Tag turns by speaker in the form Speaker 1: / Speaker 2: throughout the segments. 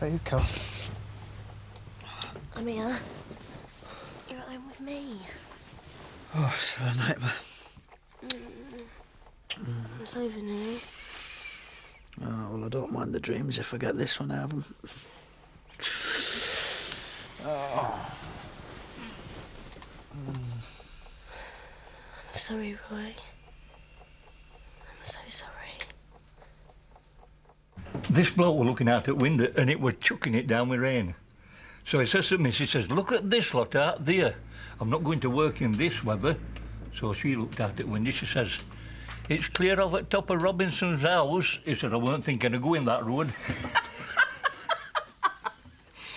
Speaker 1: Where you come?
Speaker 2: I'm here. You're at home with me.
Speaker 1: Oh, it's a nightmare.
Speaker 2: It's over now.
Speaker 1: Oh, well, I don't mind the dreams if I get this one out of them. Oh.
Speaker 2: Sorry, Roy. I'm so sorry.
Speaker 3: This bloke were looking out at window and it were chucking it down with rain. So he says to me, she says, look at this lot out there. I'm not going to work in this weather. So she looked out at window, she says, it's clear off at top of Robinson's house. He said, I weren't thinking of going that road.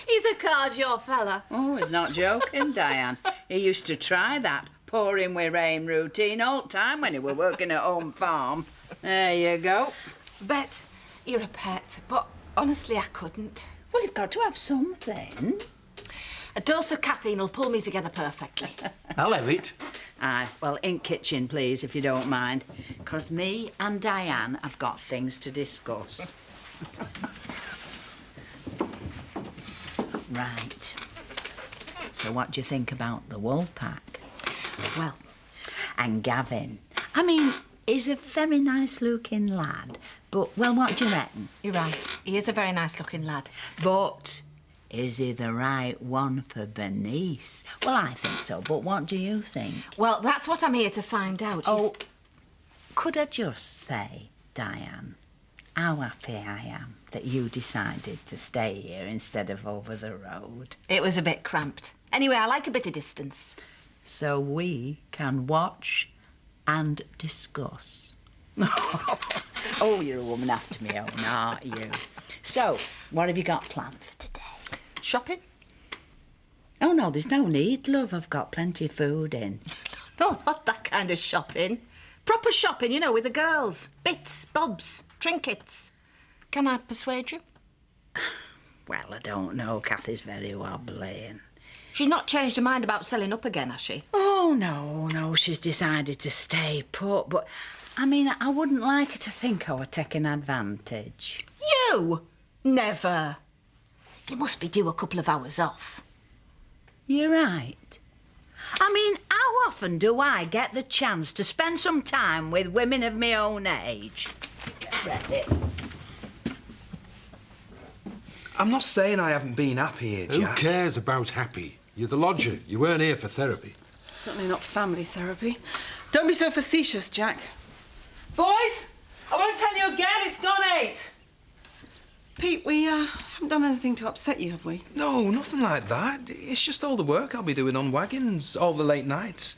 Speaker 4: He's a card, your fella.
Speaker 5: Oh, he's not joking, Diane. He used to try that pouring with rain routine all the time when he were working at home farm. There you go.
Speaker 4: Bet you're a pet, but honestly, I couldn't.
Speaker 5: Well, you've got to have something.
Speaker 4: A dose of caffeine will pull me together perfectly.
Speaker 3: I'll have it.
Speaker 5: Aye, well, in kitchen, please, if you don't mind. 'Cause me and Diane have got things to discuss. Right. So what do you think about the wool pack? Well, and Gavin. I mean, he's a very nice-looking lad, but, well, what do you reckon?
Speaker 4: You're right. He is a very nice-looking lad.
Speaker 5: But is he the right one for Bernice? Well, I think so, but what do you think?
Speaker 4: Well, that's what I'm here to find out.
Speaker 5: Oh, could I just say, Diane, how happy I am that you decided to stay here instead of over the road.
Speaker 4: It was a bit cramped. Anyway, I like a bit of distance.
Speaker 5: So we can watch and discuss. Oh, you're a woman after me, own, aren't you? So, what have you got planned for today?
Speaker 4: Shopping?
Speaker 5: Oh, no, there's no need, love. I've got plenty of food in.
Speaker 4: No, not that kind of shopping. Proper shopping, you know, with the girls. Bits, bobs, trinkets. Can I persuade you?
Speaker 5: Well, I don't know. Kathy's very wobbly and...
Speaker 4: She's not changed her mind about selling up again, has she?
Speaker 5: Oh, no, she's decided to stay put, but, I mean, I wouldn't like her to think I were taking advantage.
Speaker 4: You? Never. You must be due a couple of hours off.
Speaker 5: You're right. I mean, how often do I get the chance to spend some time with women of my own age? Get ready.
Speaker 6: I'm not saying I haven't been happy here, Jack.
Speaker 7: Who cares about happy? You're the lodger. You weren't here for therapy.
Speaker 8: Certainly not family therapy. Don't be so facetious, Jack. Boys, I won't tell you again, it's gone 8. Pete, we haven't done anything to upset you, have we?
Speaker 6: No, nothing like that. It's just all the work I'll be doing on wagons, all the late nights.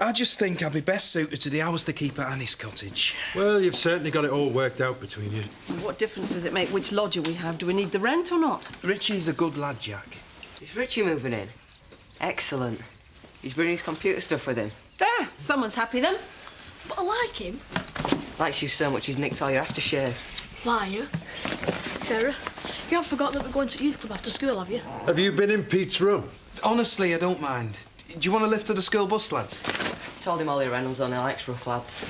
Speaker 6: I just think I'll be best suited to the hours to keep at Annie's cottage.
Speaker 7: Well, you've certainly got it all worked out between you.
Speaker 8: What difference does it make which lodger we have? Do we need the rent or not?
Speaker 6: Richie's a good lad, Jack.
Speaker 9: Is Richie moving in? Excellent. He's bringing his computer stuff with him.
Speaker 8: There, someone's happy then.
Speaker 2: But I like him.
Speaker 9: Likes you so much he's nicked all your aftershave.
Speaker 2: Liar. Sarah, you haven't forgotten that we're going to youth club after school, have you?
Speaker 7: Have you been in Pete's room?
Speaker 6: Honestly, I don't mind. Do you want to lift to the school bus, lads?
Speaker 9: Told him Ollie Reynolds only likes rough lads.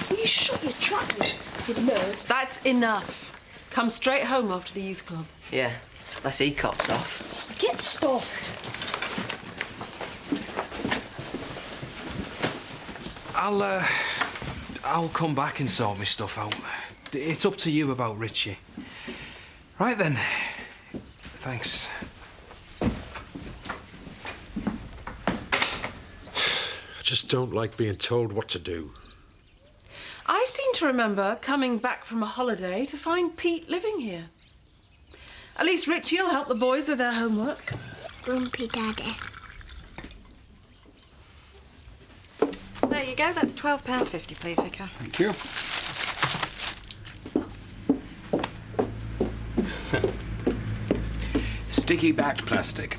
Speaker 2: Will you shut your trap, you nerd?
Speaker 8: That's enough. Come straight home after the youth club.
Speaker 9: Yeah, unless he cops off.
Speaker 2: Get stuffed.
Speaker 6: I'll come back and sort my stuff out. It's up to you about Richie. Right then. Thanks.
Speaker 7: I just don't like being told what to do.
Speaker 8: I seem to remember coming back from a holiday to find Pete living here. At least Richie'll help the boys with their homework.
Speaker 2: Grumpy Daddy.
Speaker 10: There you go, that's £12.50, please, Vicar.
Speaker 11: Thank you. Sticky-backed plastic.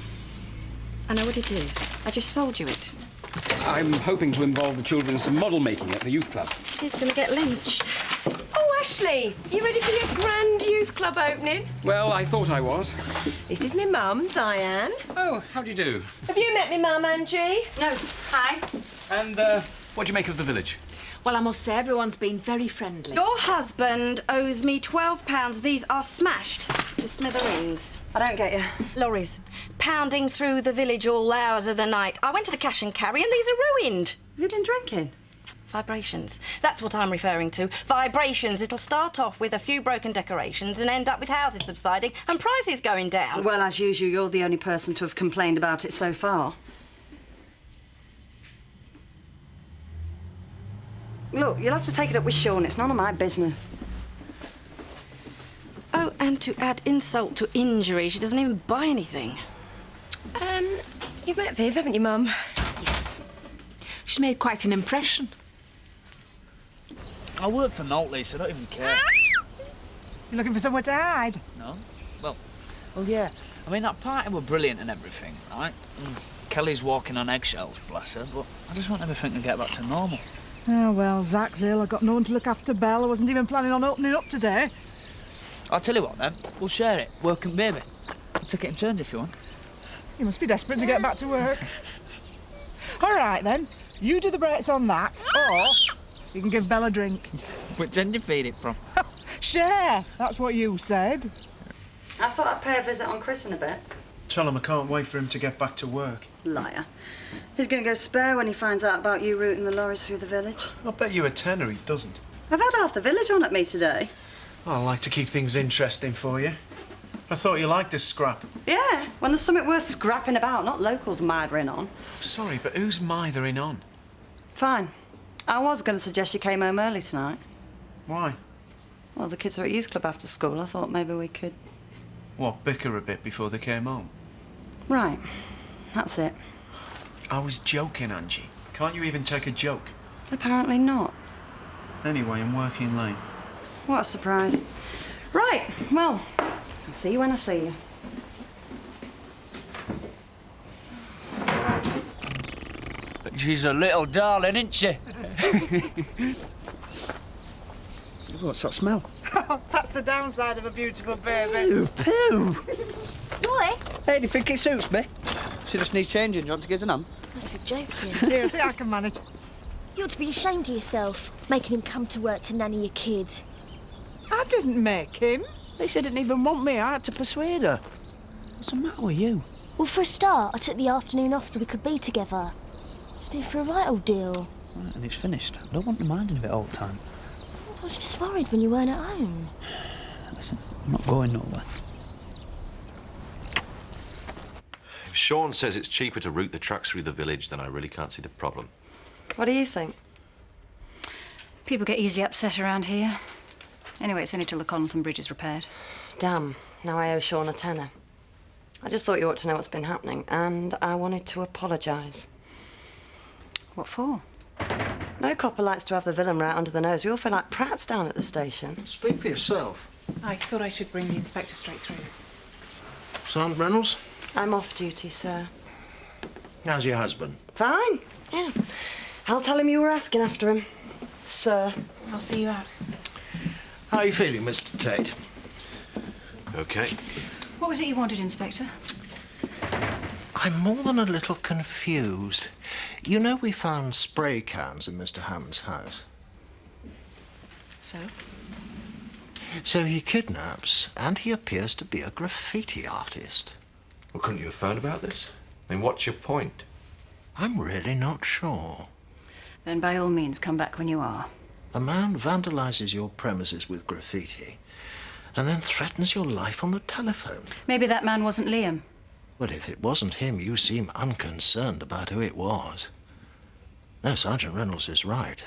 Speaker 10: I know what it is. I just sold you it.
Speaker 11: I'm hoping to involve the children in some model making at the youth club.
Speaker 10: He's going to get lynched. Oh, Ashley, you ready for your grand youth club opening?
Speaker 11: Well, I thought I was.
Speaker 10: This is my mum, Diane.
Speaker 11: Oh, how do you do?
Speaker 10: Have you met me mum, Angie?
Speaker 4: No. Hi.
Speaker 11: And, what do you make of the village?
Speaker 4: Well, I must say, everyone's been very friendly.
Speaker 10: Your husband owes me £12. These are smashed to smithereens.
Speaker 12: I don't get you.
Speaker 10: Lorries pounding through the village all hours of the night. I went to the cash and carry and these are ruined.
Speaker 12: Have you been drinking?
Speaker 10: Vibrations. That's what I'm referring to. Vibrations. It'll start off with a few broken decorations and end up with houses subsiding and prices going down.
Speaker 12: Well, as usual, you're the only person to have complained about it so far. Look, you'll have to take it up with Sean. It's none of my business.
Speaker 10: Oh, and to add insult to injury, she doesn't even buy anything. You've met Viv, haven't you, Mum?
Speaker 4: Yes. She's made quite an impression.
Speaker 1: I work for Notley, so I don't even care.
Speaker 13: You looking for somewhere to hide?
Speaker 1: No? Well, yeah. I mean, that party were brilliant and everything, right? Kelly's walking on eggshells, bless her, but I just want everything to get back to normal.
Speaker 13: Oh, well, Zach's ill. I got no one to look after Belle. I wasn't even planning on opening up today.
Speaker 1: I'll tell you what, then. We'll share it. Work and baby. We'll take it in turns if you want.
Speaker 13: You must be desperate to get back to work. All right, then. You do the brakes on that, or you can give Belle a drink.
Speaker 1: Which end do you feed it from?
Speaker 13: Share. That's what you said.
Speaker 12: I thought I'd pay a visit on Chris in a bit.
Speaker 6: Tell him I can't wait for him to get back to work.
Speaker 12: Liar. He's going to go spare when he finds out about you routing the lorries through the village.
Speaker 6: I'll bet you a tenner he doesn't.
Speaker 12: I've had half the village on at me today.
Speaker 6: I like to keep things interesting for you. I thought you liked a scrap.
Speaker 12: Yeah, when there's something worth scrapping about, not locals mithering on.
Speaker 6: Sorry, but who's mithering on?
Speaker 12: Fine. I was going to suggest you came home early tonight.
Speaker 6: Why?
Speaker 12: Well, the kids are at youth club after school. I thought maybe we could...
Speaker 6: What, bicker a bit before they came home?
Speaker 12: Right. That's it.
Speaker 6: I was joking, Angie. Can't you even take a joke?
Speaker 12: Apparently not.
Speaker 6: Anyway, I'm working late.
Speaker 12: What a surprise. Right, well, I'll see you when I see you.
Speaker 1: She's a little darling, isn't she?
Speaker 13: What's that smell? That's the downside of a beautiful baby.
Speaker 1: Ooh, poo!
Speaker 2: Roy?
Speaker 1: Hey, do you think it suits me? She just needs changing. Do you want to get an on?
Speaker 2: Must be joking.
Speaker 13: Here, I think I can manage.
Speaker 2: You ought to be ashamed of yourself, making him come to work to nanny your kids.
Speaker 13: I didn't make him.
Speaker 1: Lisa didn't even want me. I had to persuade her. What's the matter with you?
Speaker 2: Well, for a start, I took the afternoon off so we could be together. It's been for a right old deal.
Speaker 1: Right, and it's finished. I don't want reminding of it all the time.
Speaker 2: I was just worried when you weren't at home.
Speaker 1: Listen, I'm not going nowhere.
Speaker 14: If Sean says it's cheaper to route the trucks through the village, then I really can't see the problem.
Speaker 12: What do you think?
Speaker 15: People get easily upset around here. Anyway, it's only till the Connaughton Bridge is repaired.
Speaker 12: Damn, now I owe Sean a tenner. I just thought you ought to know what's been happening, and I wanted to apologise.
Speaker 15: What for?
Speaker 12: No copper likes to have the villain right under the nose. We all feel like prats down at the station.
Speaker 7: Speak for yourself.
Speaker 16: I thought I should bring the inspector straight through.
Speaker 7: Sergeant Reynolds?
Speaker 12: I'm off duty, sir.
Speaker 7: How's your husband?
Speaker 12: Fine, yeah. I'll tell him you were asking after him, sir.
Speaker 16: I'll see you out.
Speaker 7: How are you feeling, Mr. Tate?
Speaker 14: OK.
Speaker 15: What was it you wanted, Inspector?
Speaker 7: I'm more than a little confused. You know we found spray cans in Mr. Hammond's house.
Speaker 16: So?
Speaker 7: So he kidnaps, and he appears to be a graffiti artist.
Speaker 14: Well, couldn't you have found about this? I mean, what's your point?
Speaker 7: I'm really not sure.
Speaker 15: Then by all means, come back when you are.
Speaker 7: A man vandalises your premises with graffiti and then threatens your life on the telephone.
Speaker 15: Maybe that man wasn't Liam.
Speaker 7: Well, if it wasn't him, you seem unconcerned about who it was. No, Sergeant Reynolds is right.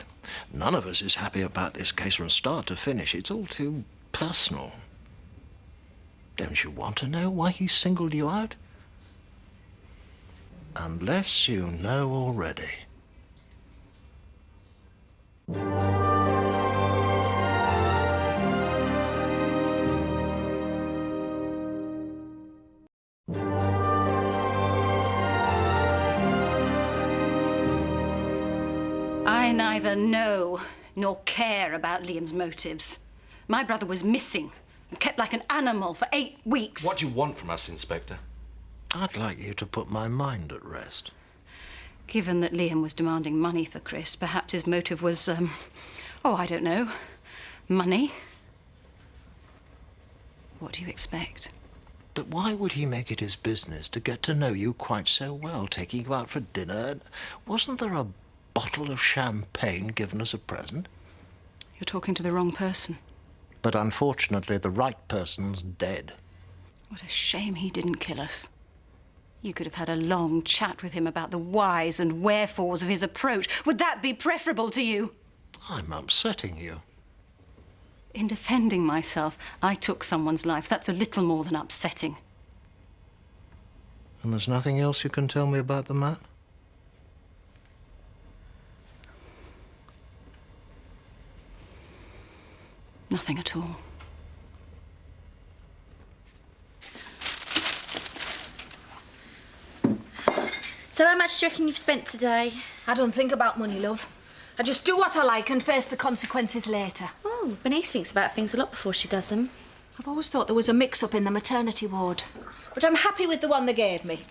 Speaker 7: None of us is happy about this case from start to finish. It's all too personal. Don't you want to know why he singled you out? Unless you know already.
Speaker 15: I neither know nor care about Liam's motives. My brother was missing and kept like an animal for 8 weeks.
Speaker 14: What do you want from us, Inspector?
Speaker 7: I'd like you to put my mind at rest.
Speaker 15: Given that Liam was demanding money for Chris, perhaps his motive was, oh, I don't know, money. What do you expect?
Speaker 7: But why would he make it his business to get to know you quite so well, taking you out for dinner? Wasn't there a bottle of champagne given as a present?
Speaker 15: You're talking to the wrong person.
Speaker 7: But unfortunately, the right person's dead.
Speaker 15: What a shame he didn't kill us. You could have had a long chat with him about the whys and wherefores of his approach. Would that be preferable to you?
Speaker 7: I'm upsetting you.
Speaker 15: In defending myself, I took someone's life. That's a little more than upsetting.
Speaker 7: And there's nothing else you can tell me about the man?
Speaker 15: Nothing at all.
Speaker 17: So how much do you reckon you've spent today?
Speaker 4: I don't think about money, love. I just do what I like and face the consequences later.
Speaker 17: Oh, Bernice thinks about things a lot before she does them.
Speaker 4: I've always thought there was a mix-up in the maternity ward. But I'm happy with the one they gave me.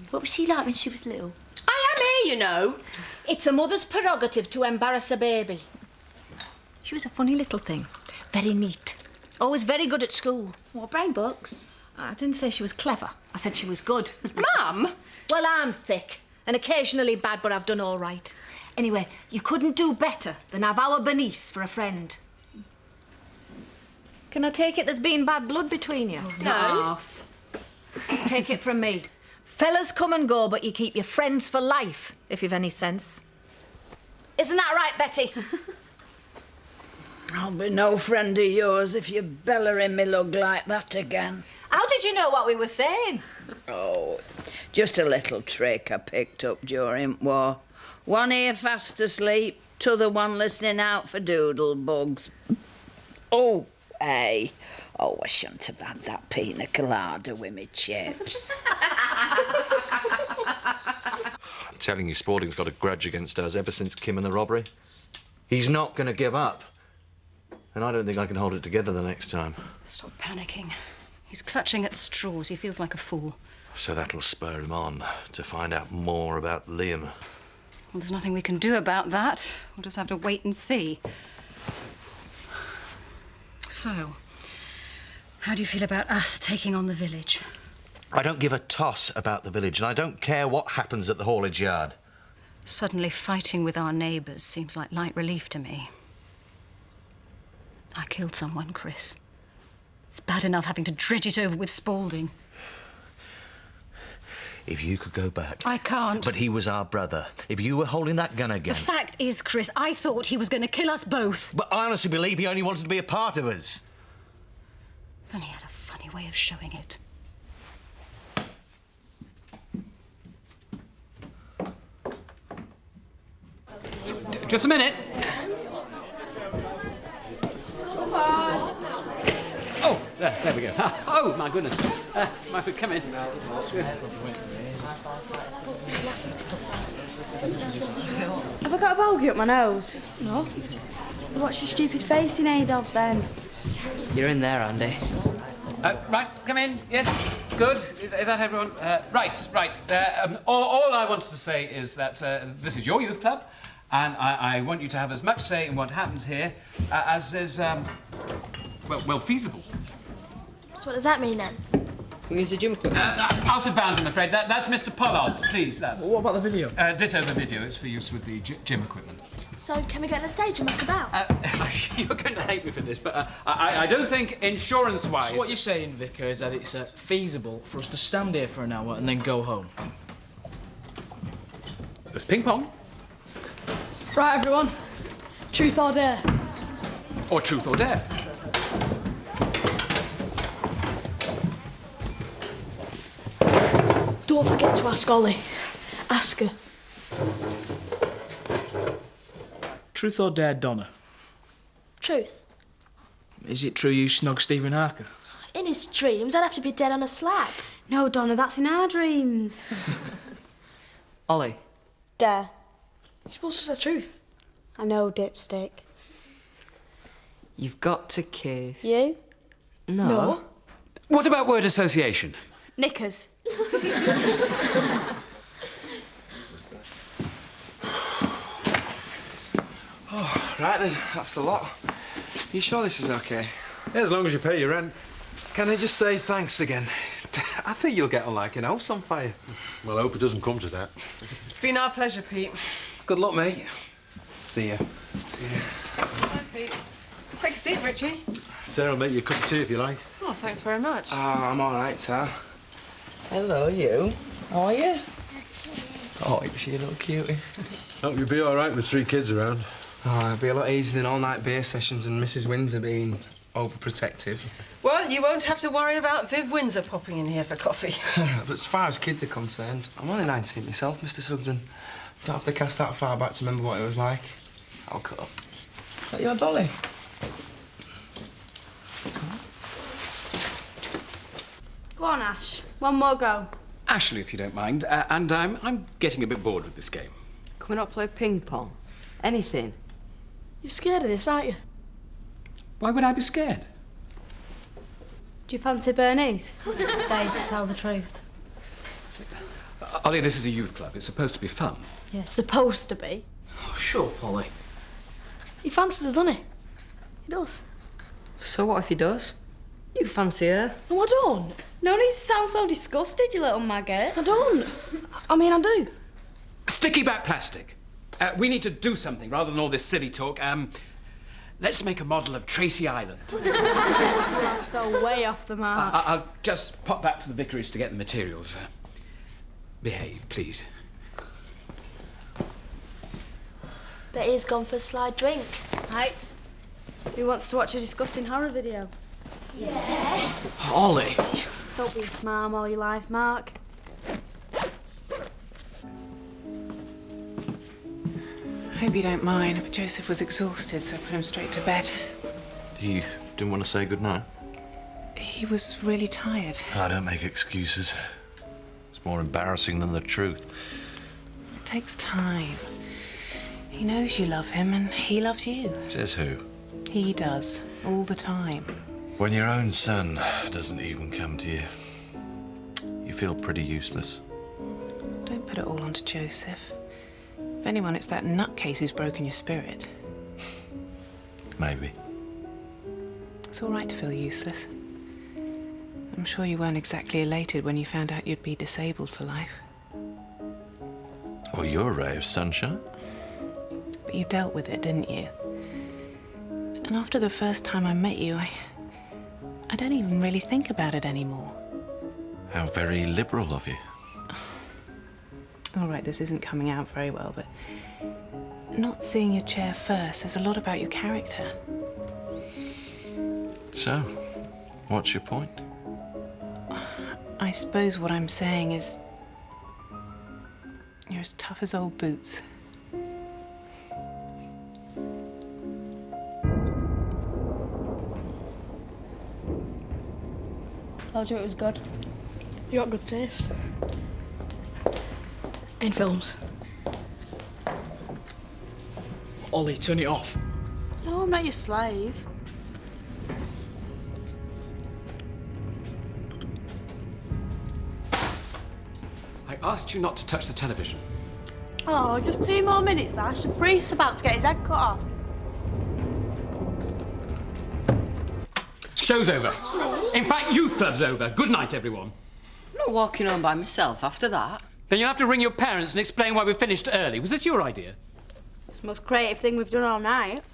Speaker 17: What was she like when she was little?
Speaker 4: I am here, you know. It's a mother's prerogative to embarrass a baby. She was a funny little thing. Very neat. Always very good at school.
Speaker 17: What, brain box?
Speaker 4: I didn't say she was clever. I said she was good.
Speaker 17: Mum?
Speaker 4: Well, I'm thick and occasionally bad, but I've done all right. Anyway, you couldn't do better than have our Bernice for a friend. Can I take it there's been bad blood between you?
Speaker 17: No.
Speaker 4: Take it from me. Fellas come and go, but you keep your friends for life, if you've any sense. Isn't that right, Betty?
Speaker 18: I'll be no friend of yours if you bellering me lug like that again.
Speaker 4: How did you know what we were saying?
Speaker 18: Oh, just a little trick I picked up during war. One ear fast asleep, t'other one listening out for doodle bugs. Oh, hey. Oh, I shouldn't have had that pina colada with me chips.
Speaker 14: I'm telling you, Spaulding's got a grudge against us ever since Kim and the robbery. He's not going to give up. And I don't think I can hold it together the next time.
Speaker 15: Stop panicking. He's clutching at straws. He feels like a fool.
Speaker 14: So that'll spur him on to find out more about Liam.
Speaker 15: Well, there's nothing we can do about that. We'll just have to wait and see. So, how do you feel about us taking on the village?
Speaker 14: I don't give a toss about the village, and I don't care what happens at the haulage yard.
Speaker 15: Suddenly fighting with our neighbours seems like light relief to me. I killed someone, Chris. It's bad enough having to dredge it over with Spaulding.
Speaker 14: If you could go back...
Speaker 15: I can't.
Speaker 14: But he was our brother. If you were holding that gun again...
Speaker 15: The fact is, Chris, I thought he was going to kill us both.
Speaker 14: But I honestly believe he only wanted to be a part of us.
Speaker 15: Then he had a funny way of showing it.
Speaker 11: Just a minute. Oh, there we go. Oh, my goodness. Michael, come in.
Speaker 19: Have I got a bulgy up my nose? No. What's your stupid face in aid of, then?
Speaker 9: You're in there, Andy.
Speaker 11: Right, come in. Yes, good. Is that everyone? Right. All I wanted to say is that this is your youth club, and I want you to have as much say in what happens here as is, well, feasible.
Speaker 19: So what does that mean, then?
Speaker 9: Use the gym equipment.
Speaker 11: Out of bounds, I'm afraid. That's Mr. Pollard's, please. That's.
Speaker 9: What about the video?
Speaker 11: Ditto the video. It's for use with the gym equipment.
Speaker 19: So can we get on the stage and muck about?
Speaker 11: You're going to hate me for this, but I don't think insurance-wise...
Speaker 9: So what you're saying, Vicar, is that it's feasible for us to stand here for an hour and then go home?
Speaker 11: There's ping pong.
Speaker 19: Right, everyone. Truth or dare?
Speaker 11: Or truth or dare.
Speaker 19: Don't forget to ask Ollie. Ask her.
Speaker 9: Truth or dare, Donna?
Speaker 19: Truth.
Speaker 9: Is it true you snog Stephen Harker?
Speaker 19: In his dreams, I'd have to be dead on a slab. No, Donna, that's in our dreams.
Speaker 9: Ollie?
Speaker 19: Dare. You're supposed to say truth. I know, dipstick.
Speaker 9: You've got to kiss.
Speaker 19: You?
Speaker 9: No.
Speaker 11: What about word association?
Speaker 19: Knickers.
Speaker 6: Right then, that's the lot. You sure this is okay?
Speaker 20: Yeah, as long as you pay your rent.
Speaker 6: Can I just say thanks again? I think you'll get on like an house on fire.
Speaker 20: Well, I hope it doesn't come to that.
Speaker 8: It's been our pleasure, Pete.
Speaker 6: Good luck, mate. See ya. See ya.
Speaker 8: Bye, Pete. Take a seat, Richie.
Speaker 20: Sarah will make you a cup of tea if you like.
Speaker 8: Oh, thanks very much.
Speaker 9: I'm all right, Tar. Hello, you. How are you? Oh, is she a little cutie?
Speaker 20: Hope you'll be all right with 3 kids around.
Speaker 9: Oh, it'll be a lot easier than all-night beer sessions and Mrs. Windsor being overprotective.
Speaker 8: Well, you won't have to worry about Viv Windsor popping in here for coffee.
Speaker 9: But as far as kids are concerned, I'm only 19 myself, Mr. Sugden. Don't have to cast that far back to remember what it was like. I'll cut up. Is that your dolly?
Speaker 19: Go on, Ash. One more go.
Speaker 11: Ashley, if you don't mind. And I'm getting a bit bored with this game.
Speaker 12: Can we not play ping pong? Anything?
Speaker 19: You're scared of this, aren't you?
Speaker 11: Why would I be scared?
Speaker 19: Do you fancy Bernice? Day to tell the truth.
Speaker 11: Ollie, this is a youth club. It's supposed to be fun.
Speaker 19: Yeah, supposed to be.
Speaker 9: Oh, sure, Polly.
Speaker 19: He fancies us, doesn't he? He does.
Speaker 12: So what if he does? You fancy her?
Speaker 19: No, I don't. No need to sound so disgusted, you little maggot. I don't. I mean, I do.
Speaker 11: Sticky back plastic. We need to do something rather than all this silly talk. Let's make a model of Tracy Island.
Speaker 19: That's so way off the mark.
Speaker 11: I'll just pop back to the vicarage to get the materials. Behave, please.
Speaker 19: Betty's gone for a slide drink. Right. Who wants to watch a disgusting horror video? Yeah.
Speaker 11: Ollie.
Speaker 19: Don't be a smarm all your life, Mark.
Speaker 16: Hope you don't mind, but Joseph was exhausted, so I put him straight to bed.
Speaker 14: You didn't want to say goodnight?
Speaker 16: He was really tired.
Speaker 14: I don't make excuses. It's more embarrassing than the truth.
Speaker 16: It takes time. He knows you love him, and he loves you.
Speaker 14: Says who?
Speaker 16: He does, all the time.
Speaker 14: When your own son doesn't even come to you, you feel pretty useless.
Speaker 16: Don't put it all onto Joseph. If anyone, it's that nutcase who's broken your spirit.
Speaker 14: Maybe.
Speaker 16: It's all right to feel useless. I'm sure you weren't exactly elated when you found out you'd be disabled for life.
Speaker 14: Well, you're a ray of sunshine.
Speaker 16: But you dealt with it, didn't you? And after the first time I met you, I don't even really think about it anymore.
Speaker 14: How very liberal of you.
Speaker 16: All right, this isn't coming out very well, but not seeing your chair first says a lot about your character.
Speaker 14: So, what's your point?
Speaker 16: I suppose what I'm saying is you're as tough as old boots.
Speaker 19: Told you it was good. You got good taste. In films.
Speaker 11: Ollie, turn it off.
Speaker 19: No, I'm not your slave.
Speaker 11: I asked you not to touch the television.
Speaker 19: Oh, just 2 more minutes, Ash. The priest's about to get his head cut off.
Speaker 11: Show's over. In fact, youth club's over. Good night, everyone.
Speaker 12: I'm not walking home by myself after that.
Speaker 11: Then you'll have to ring your parents and explain why we finished early. Was this your idea?
Speaker 19: It's the most creative thing we've done all night.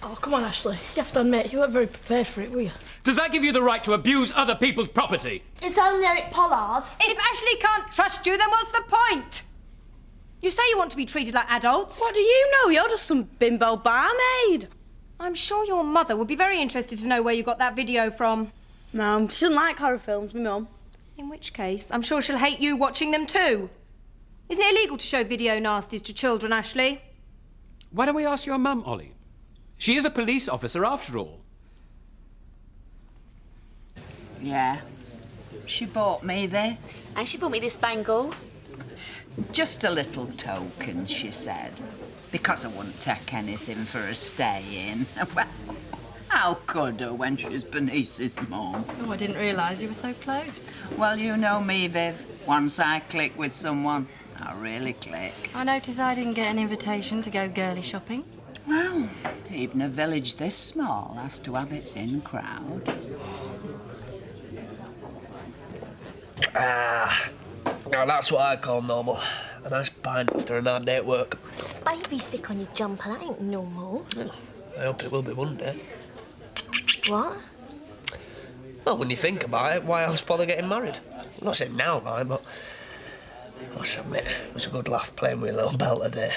Speaker 19: Oh, come on, Ashley. You have to admit, you weren't very prepared for it, were you?
Speaker 11: Does that give you the right to abuse other people's property?
Speaker 19: It's only Eric Pollard.
Speaker 4: If Ashley can't trust you, then what's the point? You say you want to be treated like adults.
Speaker 19: What do you know? You're just some bimbo barmaid.
Speaker 4: I'm sure your mother would be very interested to know where you got that video from.
Speaker 19: No, she doesn't like horror films, my mum.
Speaker 4: In which case, I'm sure she'll hate you watching them too. Isn't it illegal to show video nasties to children, Ashley?
Speaker 11: Why don't we ask your mum, Ollie? She is a police officer after all.
Speaker 5: Yeah. She bought me this.
Speaker 17: And she bought me this bangle.
Speaker 5: Just a little token, she said. Because I wouldn't take anything for a stay-in. Well, how could her when she's Bernice's mum?
Speaker 10: Oh, I didn't realise you were so close.
Speaker 5: Well, you know me, Viv. Once I click with someone, I really click.
Speaker 10: I noticed I didn't get an invitation to go girly shopping.
Speaker 5: Well, Even a village this small has to have its in crowd.
Speaker 21: Now that's what I call normal. A nice pint after a hard day at work.
Speaker 2: Baby sick on your jumper, that ain't normal.
Speaker 21: I hope it will be one day.
Speaker 2: What?
Speaker 21: Well, when you think about it, why else bother getting married? I'm not saying now, like, but I must admit, it was a good laugh playing with a little belt today.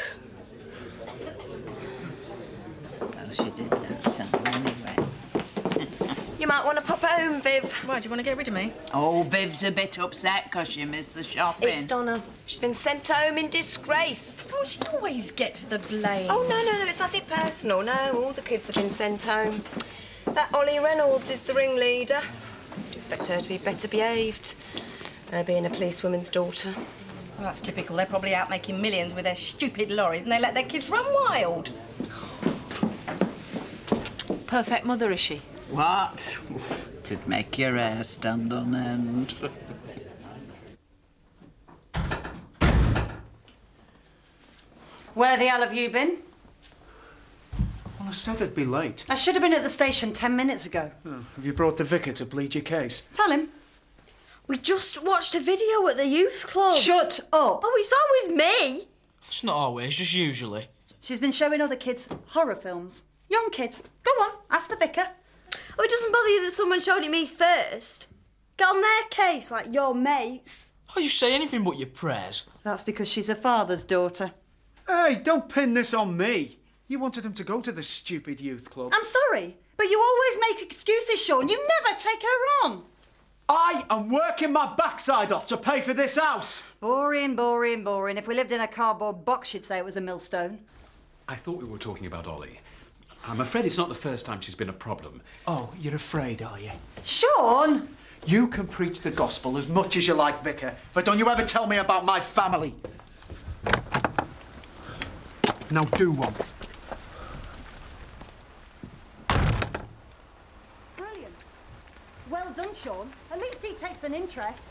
Speaker 5: Well, she did that anyway.
Speaker 10: You might want to pop home, Viv. Why, do you want to get rid of me?
Speaker 5: Oh, Viv's a bit upset because she missed the shopping.
Speaker 10: It's Donna. She's been sent home in disgrace. Oh, she always gets the blame. Oh, no, it's nothing personal. No, all the kids have been sent home. That Ollie Reynolds is the ringleader. You'd expect her to be better behaved, her being a policewoman's daughter. Well, that's typical. They're probably out making millions with their stupid lorries and they let their kids run wild.
Speaker 16: Perfect mother, is she?
Speaker 5: What? Oof, it'd make your hair stand on end.
Speaker 22: Where the hell have you been?
Speaker 23: Well, I said I'd be late.
Speaker 22: I should have been at the station 10 minutes ago.
Speaker 23: Oh, have you brought the vicar to plead your case?
Speaker 22: Tell him.
Speaker 19: We just watched a video at the youth club.
Speaker 22: Shut up.
Speaker 19: Oh, it's always me.
Speaker 21: It's not always, just usually.
Speaker 22: She's been showing other kids horror films. Young kids. Go on, ask the vicar.
Speaker 19: Oh, it doesn't bother you that someone showed it me first? Get on their case like your mates.
Speaker 21: Oh, you say anything but your prayers.
Speaker 22: That's because she's her father's daughter.
Speaker 23: Hey, don't pin this on me. You wanted him to go to this stupid youth club.
Speaker 22: I'm sorry, but you always make excuses, Sean. You never take her on.
Speaker 23: I am working my backside off to pay for this house.
Speaker 22: Boring, boring, boring. If we lived in a cardboard box, you'd say it was a millstone.
Speaker 11: I thought we were talking about Ollie. I'm afraid it's not the first time she's been a problem.
Speaker 23: Oh, you're afraid, are you?
Speaker 22: Sean!
Speaker 23: You can preach the gospel as much as you like, Vicar, but don't you ever tell me about my family. Now do one.
Speaker 22: Brilliant. Well done, Sean. At least he takes an interest.